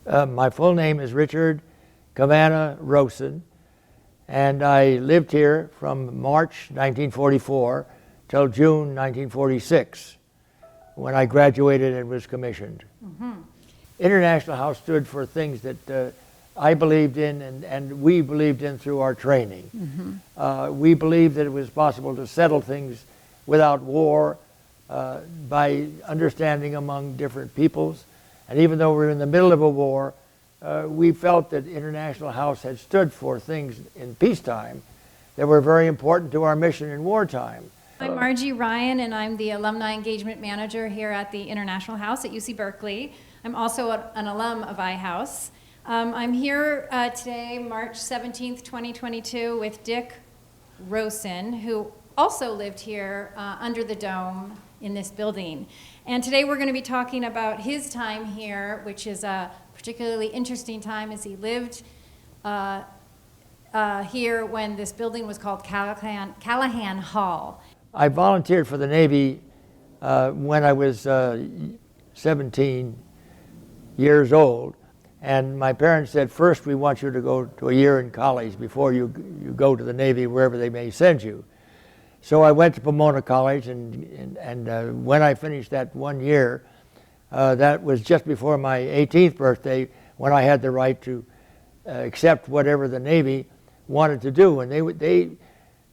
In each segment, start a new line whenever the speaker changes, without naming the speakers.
My full name is Richard Rowson, and I lived here from March 1944 till June 1946, when I graduated and was commissioned. Mm-hmm. International House stood for things that I believed in and we believed in through our training. Mm-hmm. We believed that it was possible to settle things without war by understanding among different peoples. And even though we're in the middle of a war, we felt that International House had stood for things in peacetime that were very important to our mission in wartime.
I'm Margie Ryan, and I'm the Alumni Engagement Manager here at the International House at UC Berkeley. I'm also an alum of iHouse. I'm here today, March 17th, 2022, with Dick Rowson, who also lived here under the dome in this building. And today we're going to be talking about his time here, which is a particularly interesting time, as he lived here when this building was called Callaghan Hall.
I volunteered for the Navy when I was 17 years old, and my parents said, first we want you to go to a year in college before you go to the Navy, wherever they may send you. So I went to Pomona College, and when I finished that 1 year, that was just before my 18th birthday, when I had the right to accept whatever the Navy wanted to do. And they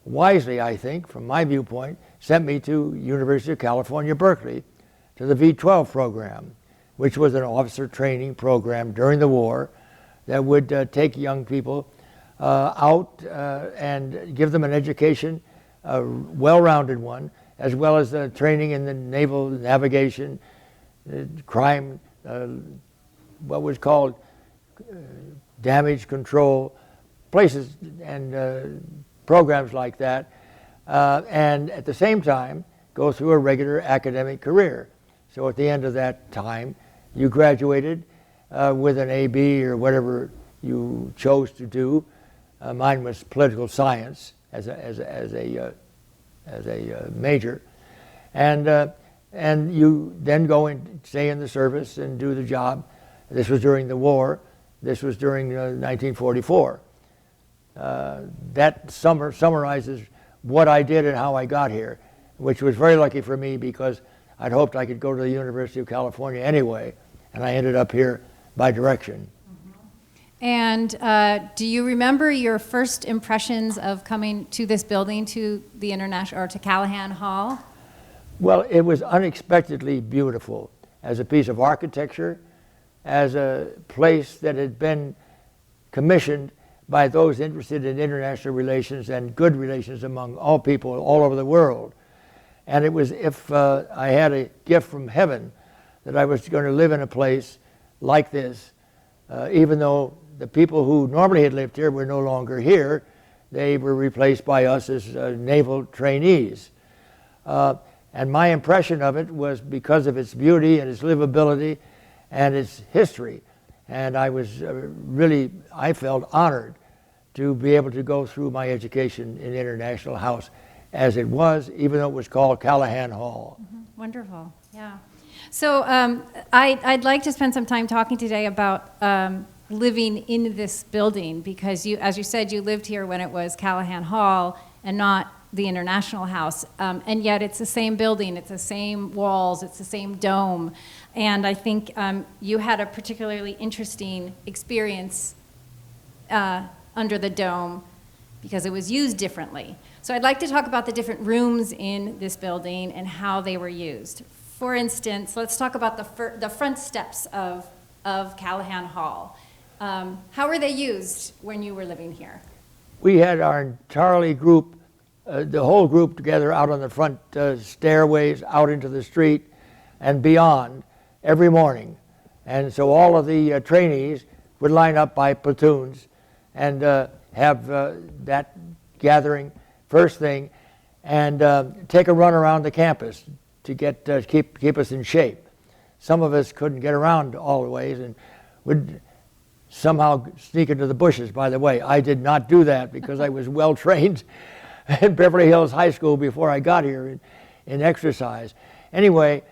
wisely, I think, from my viewpoint, sent me to University of California, Berkeley, to the V-12 program, which was an officer training program during the war that would take young people out and give them an education, a well-rounded one, as well as training in the naval navigation, crime, what was called damage control, places and programs like that, and at the same time go through a regular academic career. So at the end of that time, you graduated with an AB or whatever you chose to do. Mine was political science as a major, and you then go and stay in the service and do the job. This was during the war. This was during 1944. That summarizes what I did and how I got here, which was very lucky for me because I'd hoped I could go to the University of California anyway, and I ended up here by direction.
And do you remember your first impressions of coming to this building, to the International, or to Callaghan Hall?
Well, it was unexpectedly beautiful as a piece of architecture, as a place that had been commissioned by those interested in international relations and good relations among all people all over the world. And it was if I had a gift from heaven that I was going to live in a place like this, even though the people who normally had lived here were no longer here. They were replaced by us as naval trainees. And my impression of it was because of its beauty and its livability and its history. And I was I felt honored to be able to go through my education in International House as it was, even though it was called Callaghan Hall.
Mm-hmm. Wonderful, yeah. So I'd like to spend some time talking today about living in this building, because you, as you said, you lived here when it was Callaghan Hall and not the International House, and yet it's the same building, it's the same walls, it's the same dome, and I think you had a particularly interesting experience under the dome because it was used differently. So I'd like to talk about the different rooms in this building and how they were used. For instance, let's talk about the front steps of Callaghan Hall. How were they used when you were living here?
We had our entirely group, the whole group together out on the front stairways, out into the street and beyond every morning. And so all of the trainees would line up by platoons and have that gathering first thing and take a run around the campus to keep us in shape. Some of us couldn't get around all the ways and would somehow sneak into the bushes. By the way, I did not do that because I was well trained at Beverly Hills High School before I got here in exercise. Anyway,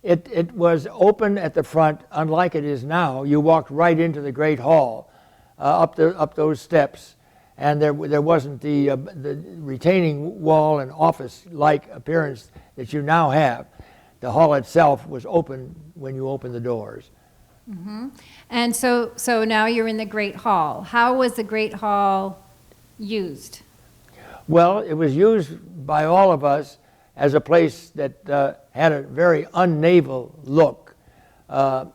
It was open at the front, unlike it is now. You walked right into the Great Hall, up those steps, and there wasn't the retaining wall and office-like appearance that you now have. The hall itself was open when you opened the doors.
Mm-hmm. And so now you're in the Great Hall. How was the Great Hall used?
Well, it was used by all of us as a place that had a very un-naval look.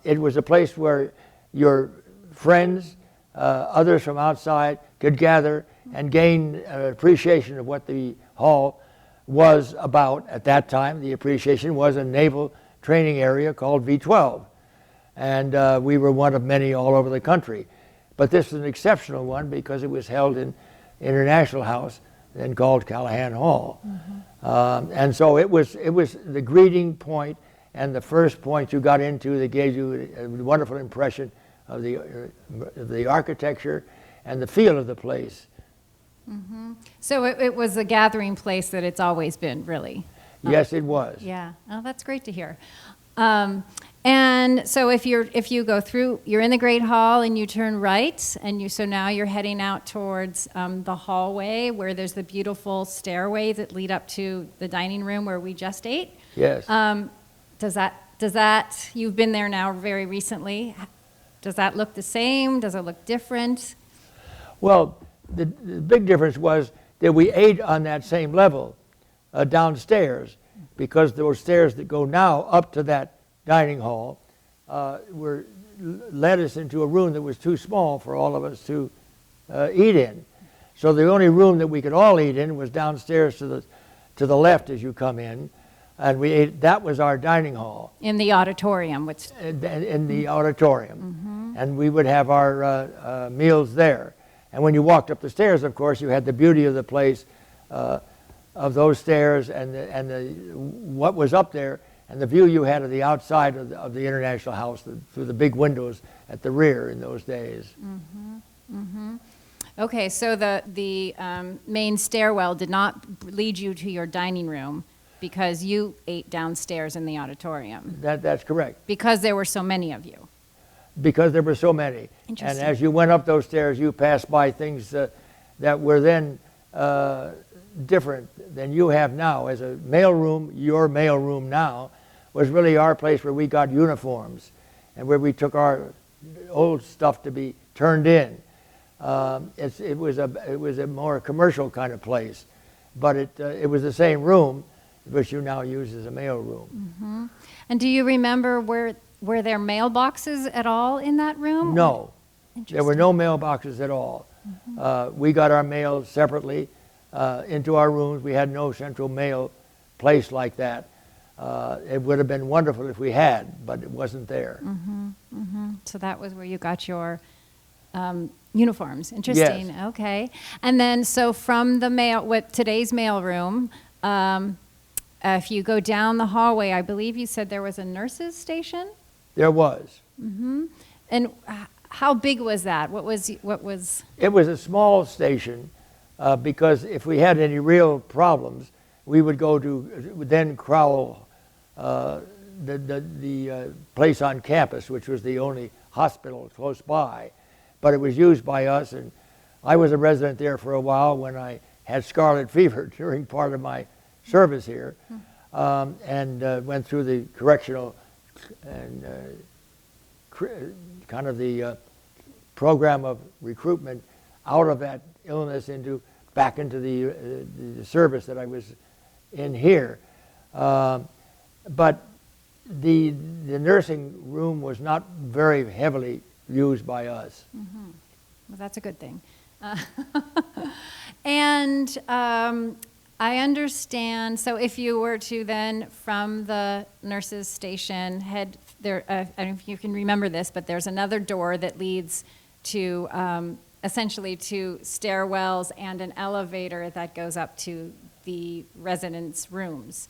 It was a place where your friends, others from outside, could gather and gain an appreciation of what the hall was about at that time. The appreciation was a naval training area called V-12. And we were one of many all over the country. But this was an exceptional one because it was held in International House, then called Callaghan Hall. Mm-hmm. And so it was the greeting point and the first point you got into that gave you a wonderful impression of the architecture and the feel of the place.
Mm-hmm. So it was a gathering place that it's always been, really.
Yes, it was.
Yeah. Oh, that's great to hear. And so if you go through, you're in the Great Hall and you turn right, and so now you're heading out towards the hallway where there's the beautiful stairway that lead up to the dining room where we just ate.
Yes.
Does that you've been there now very recently? Does that look the same? Does it look different?
Well, the big difference was that we ate on that same level downstairs, because those stairs that go now up to that dining hall led us into a room that was too small for all of us to eat in. So the only room that we could all eat in was downstairs to the left as you come in, and we ate. That was our dining hall.
In the auditorium, which
in the auditorium, and we would have our meals there. And when you walked up the stairs, of course, you had the beauty of the place, of those stairs, and what was up there, and the view you had of the outside of the International House through the big windows at the rear in those days.
Mm-hmm. Mm-hmm. Okay, so the main stairwell did not lead you to your dining room because you ate downstairs in the auditorium.
That's correct.
Because there were so many of you.
Because there were so many. And as you went up those stairs, you passed by things that were then different than you have now. As a mailroom, your mailroom now was really our place where we got uniforms and where we took our old stuff to be turned in. It was a more commercial kind of place, but it was the same room, which you now use as a mailroom.
Mm-hmm. And do you remember were there mailboxes at all in that room?
No, there were no mailboxes at all. Mm-hmm. We got our mail separately into our rooms. We had no central mail place like that. It would have been wonderful if we had, but it wasn't there.
Mm-hmm. Mm-hmm. So that was where you got your uniforms. Interesting.
Yes.
Okay. And then, so from the today's mailroom, if you go down the hallway, I believe you said there was a nurse's station?
There was.
Mm-hmm. And how big was that? What was?
It was a small station because if we had any real problems, we would go to then Crowell, the place on campus, which was the only hospital close by. But it was used by us, and I was a resident there for a while when I had scarlet fever during part of my service here, and went through the correctional and kind of the program of recruitment out of that illness back into the service that I was in here. But the nursing room was not very heavily used by us.
Mm-hmm. Well, that's a good thing. And I understand, so if you were to then, from the nurse's station, head there, I don't know if you can remember this, but there's another door that leads to, essentially to stairwells and an elevator that goes up to the residents' rooms.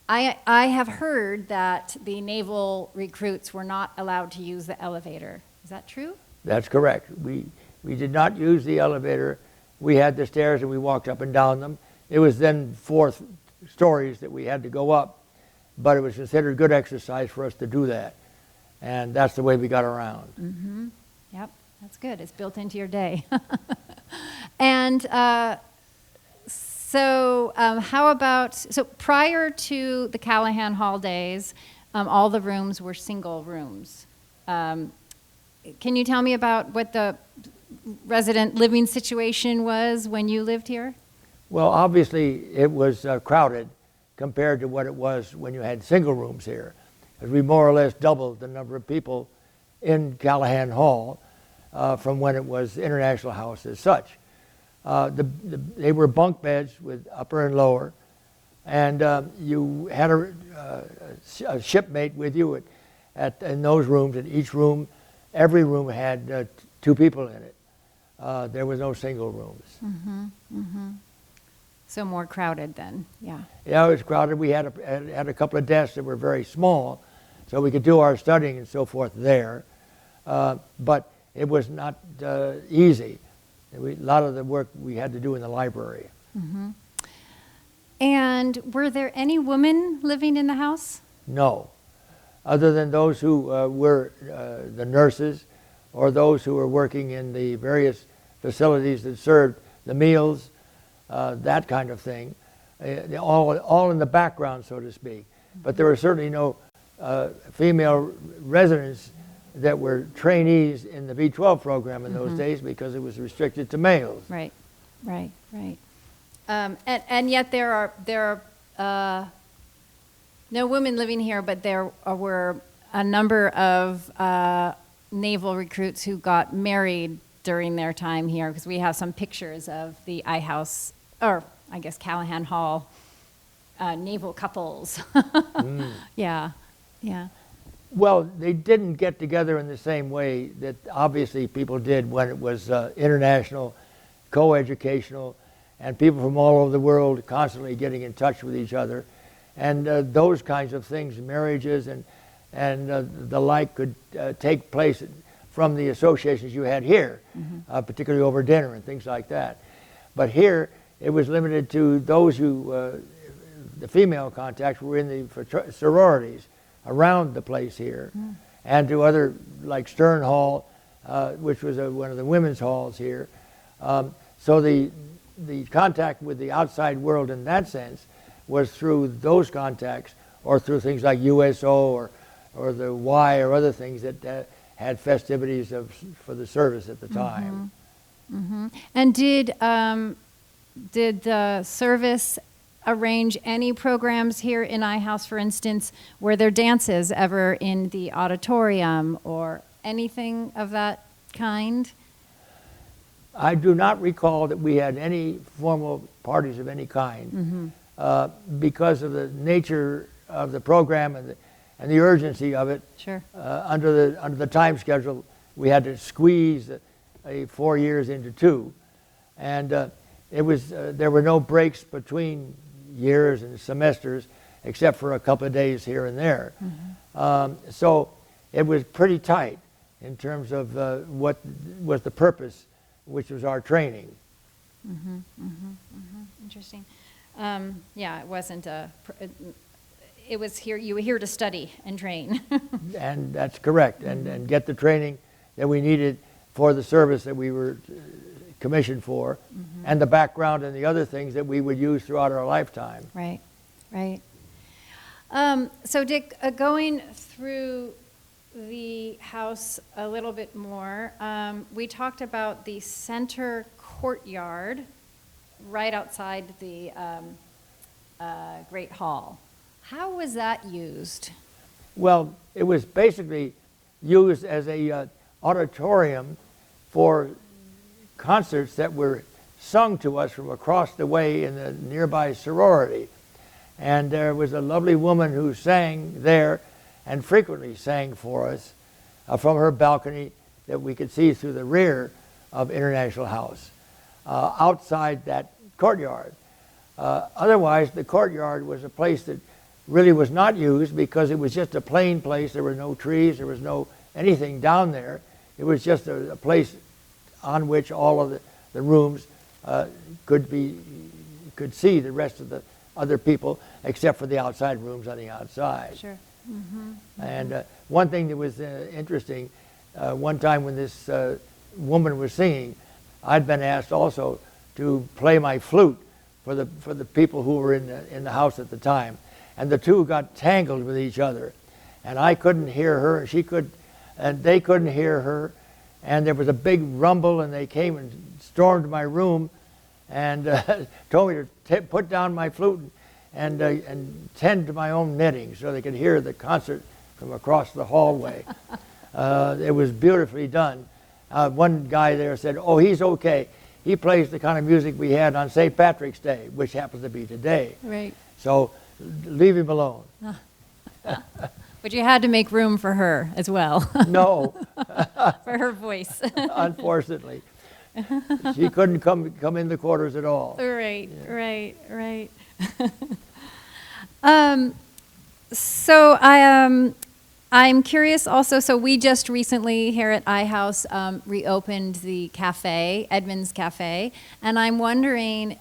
I have heard that the naval recruits were not allowed to use the elevator. Is that true?
That's correct. We did not use the elevator. We had the stairs and we walked up and down them. It was then 4 stories that we had to go up. but it was considered good exercise for us to do that. And that's the way we got around.
Mm-hmm. Yep, that's good. It's built into your day. And how about, so prior to the Callaghan Hall days, all the rooms were single rooms. Can you tell me about what the resident living situation was when you lived here?
Well, obviously it was crowded compared to what it was when you had single rooms here, because we more or less doubled the number of people in Callaghan Hall from when it was International House as such. They were bunk beds with upper and lower, and you had a shipmate with you in those rooms. In each room, every room had 2 people in it. There was no single rooms.
Mm-hmm. Mm-hmm. So more crowded then, yeah.
Yeah, it was crowded. We had a couple of desks that were very small, so we could do our studying and so forth there. But it was not easy. A lot of the work we had to do in the library.
Mm-hmm. And were there any women living in the house?
No, other than those who were the nurses or those who were working in the various facilities that served the meals, that kind of thing, all in the background, so to speak. But there were certainly no female residents that were trainees in the B-12 program in those days, because it was restricted to males.
Right, right, right. And yet there are no women living here, but there were a number of naval recruits who got married during their time here, because we have some pictures of the House, or I guess Callaghan Hall naval couples. Yeah, yeah.
Well, they didn't get together in the same way that obviously people did when it was international, co-educational, and people from all over the world constantly getting in touch with each other. And those kinds of things, marriages and the like, could take place from the associations you had here, particularly over dinner and things like that. But here, it was limited to those who, the female contacts were in the sororities around the place here, and to other, like Stern Hall, which was one of the women's halls here. So the contact with the outside world in that sense was through those contacts, or through things like USO or the Y or other things that had festivities for the service at the time.
Mm-hmm. And did the service arrange any programs here in iHouse, for instance? Were there dances ever in the auditorium or anything of that kind?
I do not recall that we had any formal parties of any kind, because of the nature of the program and the urgency of it.
Sure.
Under the time schedule, we had to squeeze 4 years into 2, and it was there were no breaks between years and semesters, except for a couple of days here and there. So it was pretty tight in terms of what was the purpose, which was our training.
Interesting. Yeah, it wasn't it was here, you were here to study and train.
And that's correct, and get the training that we needed for the service that we were commissioned for, and the background and the other things that we would use throughout our lifetime.
Right, right. So Dick, going through the house a little bit more, we talked about the center courtyard right outside the Great Hall. How was that used?
Well, it was basically used as a auditorium for concerts that were sung to us from across the way in the nearby sorority. And there was a lovely woman who sang there and frequently sang for us from her balcony that we could see through the rear of International House, outside that courtyard. Otherwise, the courtyard was a place that really was not used, because it was just a plain place. There were no trees, there was no anything down there. It was just a place on which all of the rooms could see the rest of other people, except for the outside rooms on the outside.
Sure.
And one thing that was interesting, one time when this woman was singing, I'd been asked also to play my flute for the people who were in the house at the time, and the two got tangled with each other, and I couldn't hear her, and they couldn't hear her, and there was a big rumble, and they came and stormed my room, and told me to put down my flute and tend to my own knitting so they could hear the concert from across the hallway. It was beautifully done. One guy there said, "Oh, he's okay. He plays the kind of music we had on St. Patrick's Day," which happens to be today.
Right.
So leave him alone.
But you had to make room for her as well.
No,
For her voice.
unfortunately. She couldn't come in the quarters at all.
Right, right. So I'm curious also, so we just recently here at iHouse reopened the cafe, Edmund's Cafe, and I'm wondering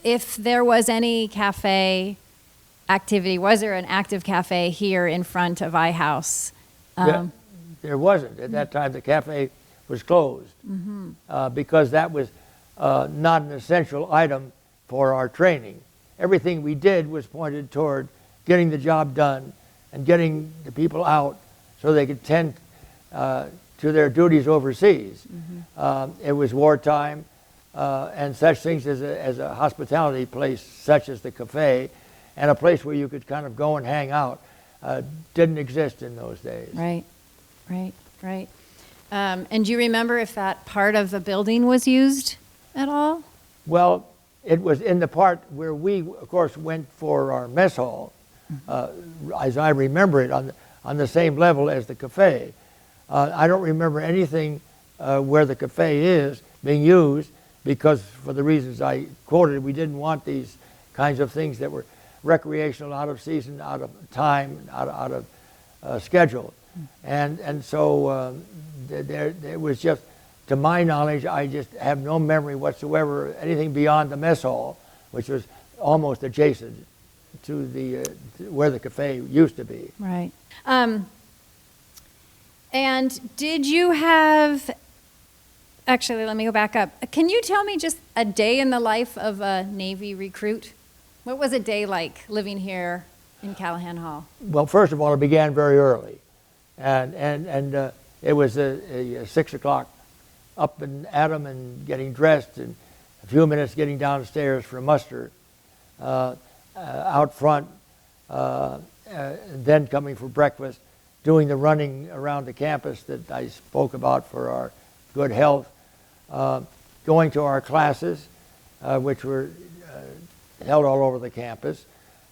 if there was any cafe activity, was there an active cafe here in front of iHouse?
There wasn't. At that time, the cafe was closed because that was not an essential item for our training. Everything we did was pointed toward getting the job done and getting the people out so they could tend to their duties overseas. It was wartime, and such things as a hospitality place such as the cafe and a place where you could kind of go and hang out didn't exist in those days.
Right. And do you remember if that part of the building was used at all?
Well, it was in the part where we, of course, went for our mess hall, as I remember it, on the same level as the cafe. I don't remember anything where the cafe is being used because, for the reasons I quoted, we didn't want these kinds of things that were recreational, out of season, out of time, out of schedule. And so there was just, to my knowledge, I just have no memory whatsoever anything beyond the mess hall, which was almost adjacent to the where the cafe used to be.
Right. And did you have, actually, let me go back up. Can you tell me just a day in the life of a Navy recruit? What was a day like living here in Callaghan Hall?
Well, first of all, it began very early. And it was a 6 o'clock up and at 'em and getting dressed, and a few minutes getting downstairs for muster, out front, then coming for breakfast, doing the running around the campus that I spoke about for our good health, going to our classes, which were held all over the campus,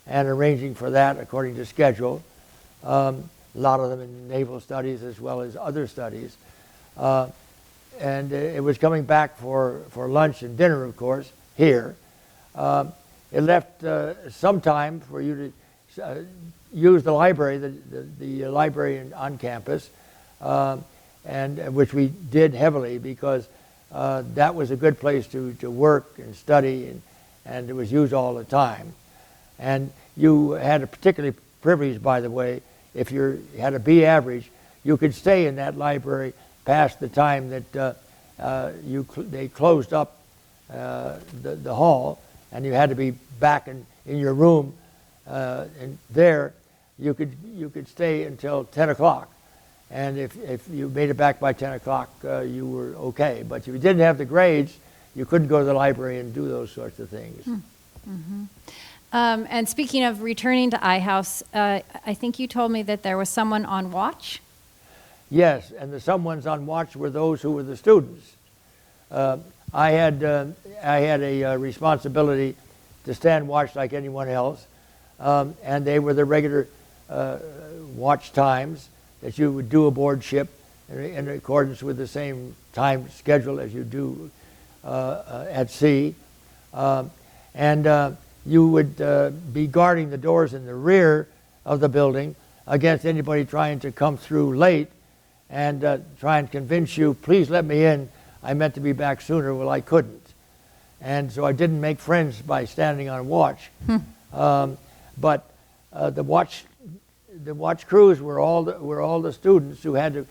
and arranging for that according to schedule. A lot of them in naval studies as well as other studies. And it was coming back for lunch and dinner, of course, here. It left some time for you to use the library, the library on campus, and which we did heavily because that was a good place to work and study, and it was used all the time. And you had a particularly privilege, by the way, if you had a B average, you could stay in that library past the time that they closed up the hall, and you had to be back in your room. And there, you could stay until 10 o'clock. And if you made it back by 10 o'clock, you were okay. But if you didn't have the grades, you couldn't go to the library and do those sorts of things.
Mm-hmm. And speaking of returning to iHouse, I think you told me that there was someone on watch?
Yes, and the someones on watch were those who were the students. I had a responsibility to stand watch like anyone else, and they were the regular watch times that you would do aboard ship in accordance with the same time schedule as you do at sea. And you would be guarding the doors in the rear of the building against anybody trying to come through late and try and convince you, please let me in. I meant to be back sooner. Well, I couldn't. and so I didn't make friends by standing on watch. But the watch crews were all the students who had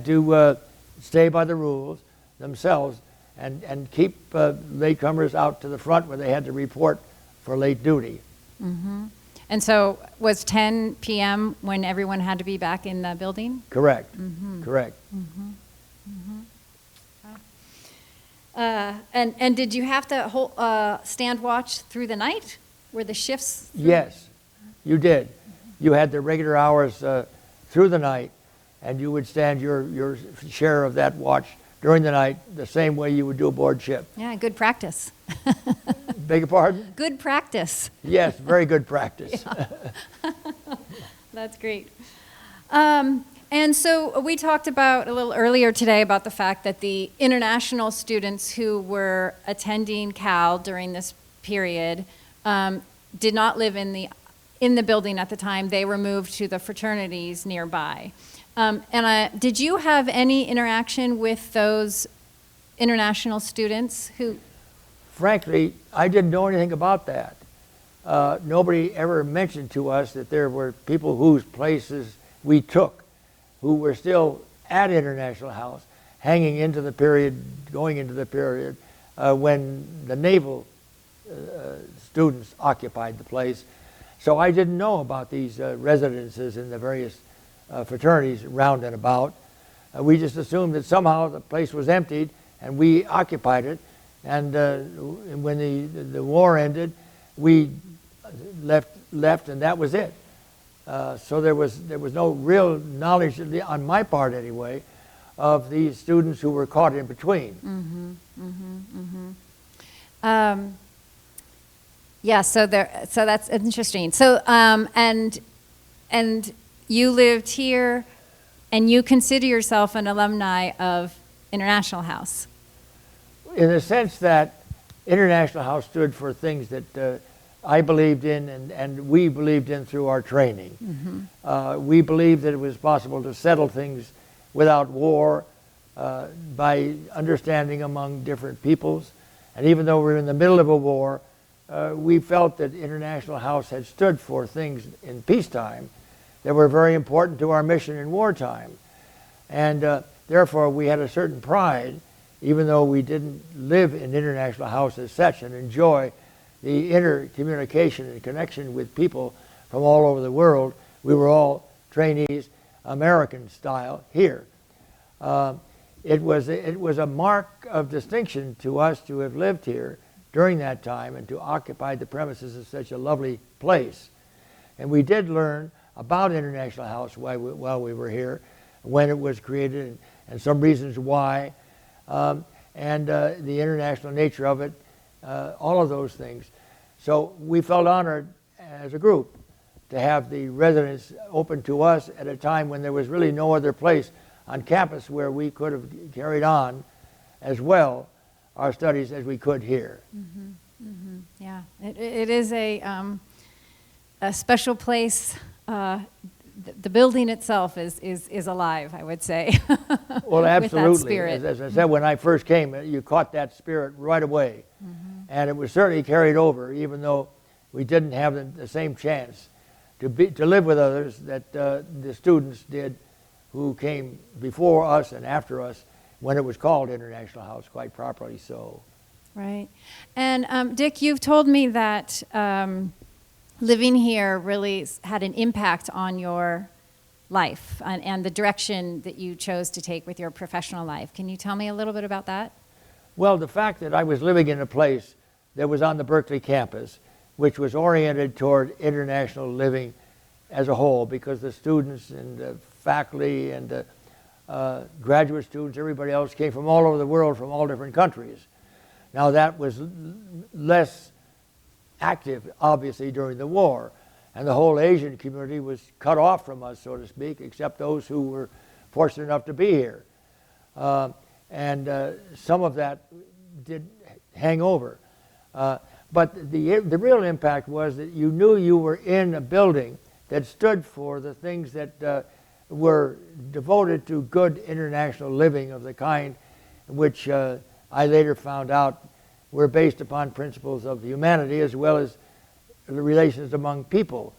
to stay by the rules themselves and keep latecomers out to the front where they had to report for late duty.
Mm-hmm. And so was 10 p.m. when everyone had to be back in the building?
Correct.
Mm-hmm.
Correct.
Mm-hmm. Mm-hmm. And did you have to stand watch through the night? Were the shifts?
Yes, you did. You had the regular hours through the night, and you would stand your share of that watch during the night the same way you would do aboard ship.
Yeah, good practice.
Beg your pardon?
Good practice.
Yes, very good practice.
That's great. And so we talked about a little earlier today about the fact that the international students who were attending Cal during this period did not live in the building at the time. They were moved to the fraternities nearby. Did you have any interaction with those international students who?
Frankly, I didn't know anything about that. Nobody ever mentioned to us that there were people whose places we took, who were still at International House, hanging into the period, going into the period when the naval students occupied the place. So I didn't know about these residences in the various fraternities round and about. We just assumed that somehow the place was emptied and we occupied it. And when the war ended, we left, and that was it. So there was no real knowledge, on my part anyway, of these students who were caught in between.
Mm-hmm, mm-hmm, mm-hmm. Yeah, so that's interesting. So and you lived here, and you consider yourself an alumni of International House.
In the sense that International House stood for things that I believed in and we believed in through our training. Mm-hmm. We believed that it was possible to settle things without war by understanding among different peoples. And even though we're in the middle of a war, we felt that International House had stood for things in peacetime that were very important to our mission in wartime. And therefore we had a certain pride, even though we didn't live in International House as such and enjoy the intercommunication and connection with people from all over the world. We were all trainees, American style, here. It was a mark of distinction to us to have lived here during that time and to occupy the premises of such a lovely place. And we did learn about International House while we were here, when it was created and some reasons why, and the international nature of it, all of those things. So we felt honored as a group to have the residence open to us at a time when there was really no other place on campus where we could have carried on as well our studies as we could here.
Mm-hmm. Mm-hmm. Yeah, it is a special place. The building itself is alive, I would say.
Well, absolutely.
With that spirit.
As I said, when I first came, you caught that spirit right away. Mm-hmm. And it was certainly carried over, even though we didn't have the same chance to live with others that the students did who came before us and after us when it was called International House, quite properly so.
Right. And Dick, you've told me that living here really had an impact on your life and the direction that you chose to take with your professional life. Can you tell me a little bit about that?
Well, the fact that I was living in a place that was on the Berkeley campus, which was oriented toward international living as a whole, because the students and the faculty and the graduate students, everybody else came from all over the world, from all different countries. Now that was less active, obviously, during the war, and the whole Asian community was cut off from us, so to speak, except those who were fortunate enough to be here. And some of that did hang over. But the real impact was that you knew you were in a building that stood for the things that were devoted to good international living of the kind which I later found out were based upon principles of humanity as well as the relations among people,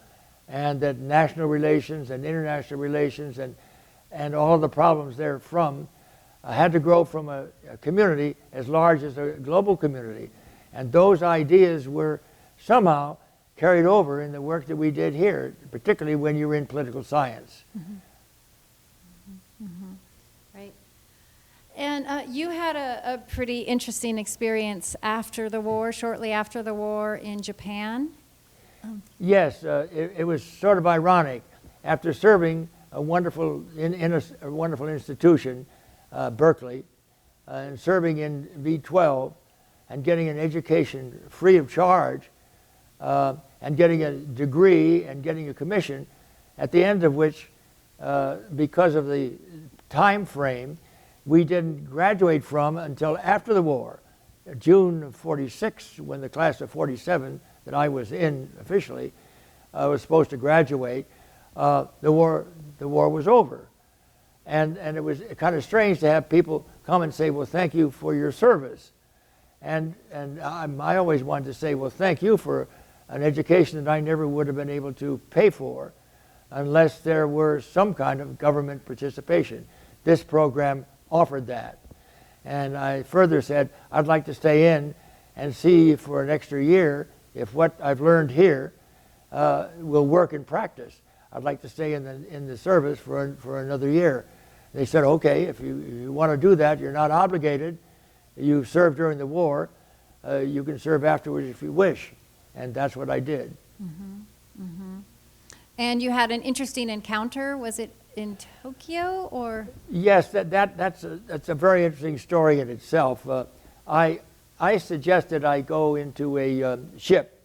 and that national relations and international relations and all of the problems therefrom had to grow from a community as large as a global community. And those ideas were somehow carried over in the work that we did here, particularly when you were in political science.
Mm-hmm. Mm-hmm. Right. And you had a pretty interesting experience after the war, shortly after the war in Japan.
Yes, it was sort of ironic. After serving a wonderful in a wonderful institution, Berkeley, and serving in V12, and getting an education free of charge, and getting a degree and getting a commission, at the end of which, because of the time frame, we didn't graduate from until after the war, June of '46, when the class of '47 that I was in officially was supposed to graduate. The war was over, and it was kind of strange to have people come and say, "Well, thank you for your service," and I always wanted to say, "Well, thank you for an education that I never would have been able to pay for unless there were some kind of government participation." This program offered that. And I further said, I'd like to stay in and see for an extra year if what I've learned here will work in practice. I'd like to stay in the service for another year. They said, okay, if you want to do that, you're not obligated. You served during the war. You can serve afterwards if you wish. And that's what I did.
Mm-hmm. Mm-hmm. And you had an interesting encounter. Was it in Tokyo or?
Yes, that's a very interesting story in itself. I suggested I go into a ship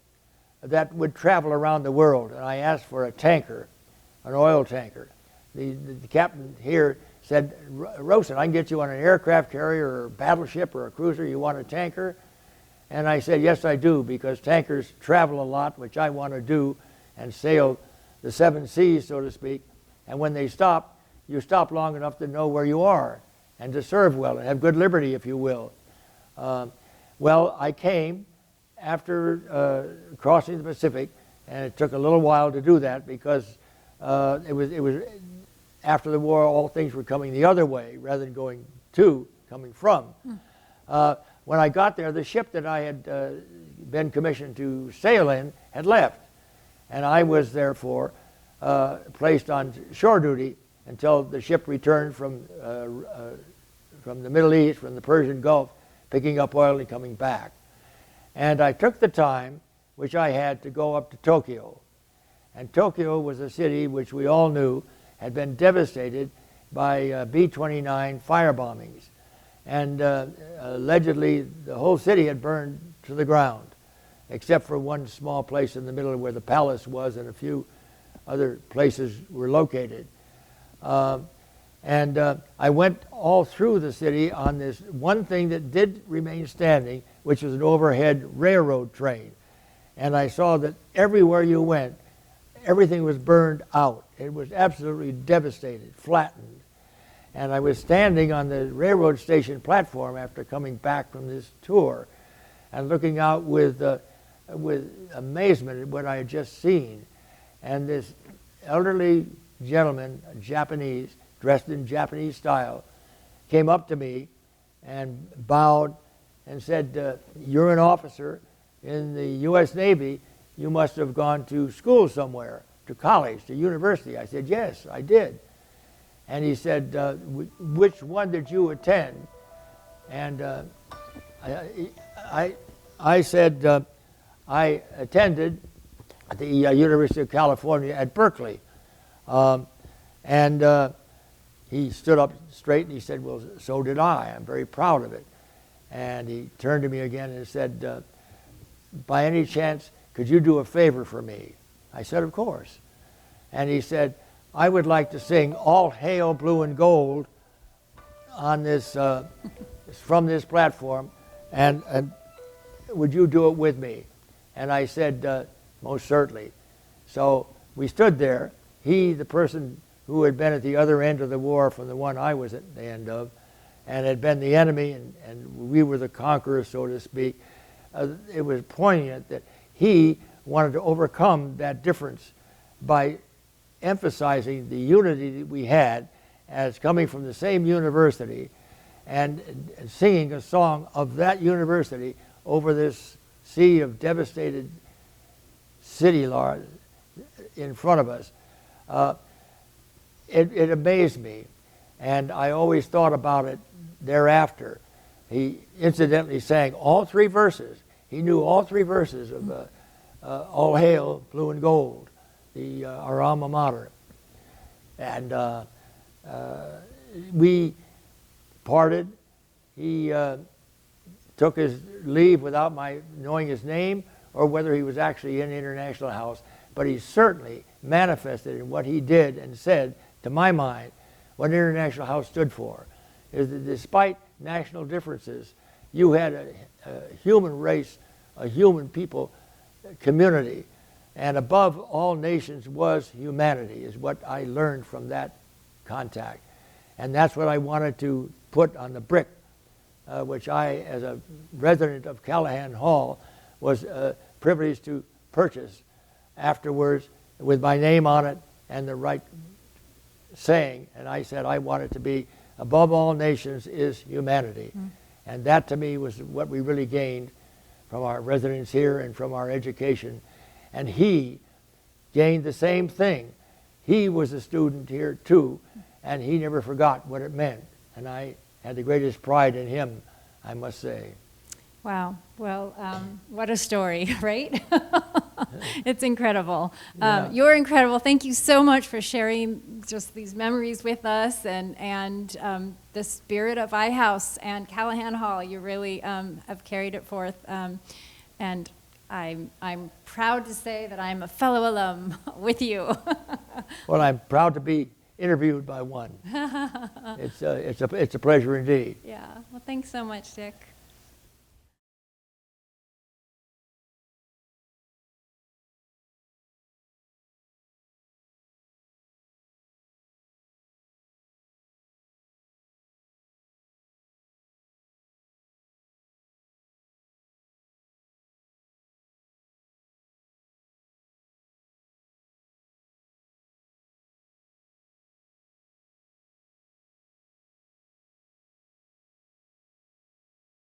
that would travel around the world, and I asked for a tanker, an oil tanker. The captain here said, "Rowson, I can get you on an aircraft carrier or a battleship or a cruiser. You want a tanker?" And I said, "Yes, I do, because tankers travel a lot, which I want to do, and sail the 7 seas, so to speak. And when they stop, you stop long enough to know where you are and to serve well and have good liberty, if you will." Well, I came after crossing the Pacific, and it took a little while to do that because it was after the war, all things were coming the other way rather than coming from. When I got there, the ship that I had been commissioned to sail in had left, and I was therefore placed on shore duty until the ship returned from the Middle East, from the Persian Gulf, picking up oil and coming back. And I took the time which I had to go up to Tokyo. And Tokyo was a city which we all knew had been devastated by B-29 fire bombings. And allegedly the whole city had burned to the ground, except for one small place in the middle where the palace was and a few other places were located. I went all through the city on this one thing that did remain standing, which was an overhead railroad train. And I saw that everywhere you went, everything was burned out. It was absolutely devastated, flattened. And I was standing on the railroad station platform after coming back from this tour and looking out with amazement at what I had just seen. And this elderly gentleman, a Japanese, dressed in Japanese style, came up to me and bowed and said, "You're an officer in the U.S. Navy. You must have gone to school somewhere, to college, to university." I said, "Yes, I did." And he said, "Which one did you attend?" And I said, "I attended at the University of California at Berkeley." He stood up straight and he said, "Well, so did I. I'm very proud of it." And he turned to me again and said, "By any chance, could you do a favor for me?" I said, "Of course." And he said, "I would like to sing 'All Hail Blue and Gold' on this from this platform, and would you do it with me?" And I said, "Most certainly." So we stood there. He, the person who had been at the other end of the war from the one I was at the end of, and had been the enemy, and we were the conquerors, so to speak, it was poignant that he wanted to overcome that difference by emphasizing the unity that we had as coming from the same university and singing a song of that university over this sea of devastated city in front of us. It amazed me, and I always thought about it thereafter. He incidentally sang all 3 verses. He knew all 3 verses of All Hail, Blue and Gold, our alma mater. And we parted. He took his leave without my knowing his name or whether he was actually in International House, but he certainly manifested in what he did and said, to my mind, what International House stood for. Is that despite national differences, you had a human race, a human people community, and above all nations was humanity, is what I learned from that contact. And that's what I wanted to put on the brick, which I, as a resident of Callaghan Hall, was privileged to purchase afterwards with my name on it and the right saying. And I said I want it to be, above all nations is humanity. And that to me was what we really gained from our residence here and from our education. And he gained the same thing. He was a student here too, and he never forgot what it meant. And I had the greatest pride in him, I must say.
Wow. Well, what a story, right? It's incredible.
Yeah.
You're incredible. Thank you so much for sharing just these memories with us and the spirit of iHouse and Callaghan Hall. You really have carried it forth. And I'm proud to say that I'm a fellow alum with you.
Well, I'm proud to be interviewed by one. It's a pleasure indeed.
Yeah. Well, thanks so much, Dick.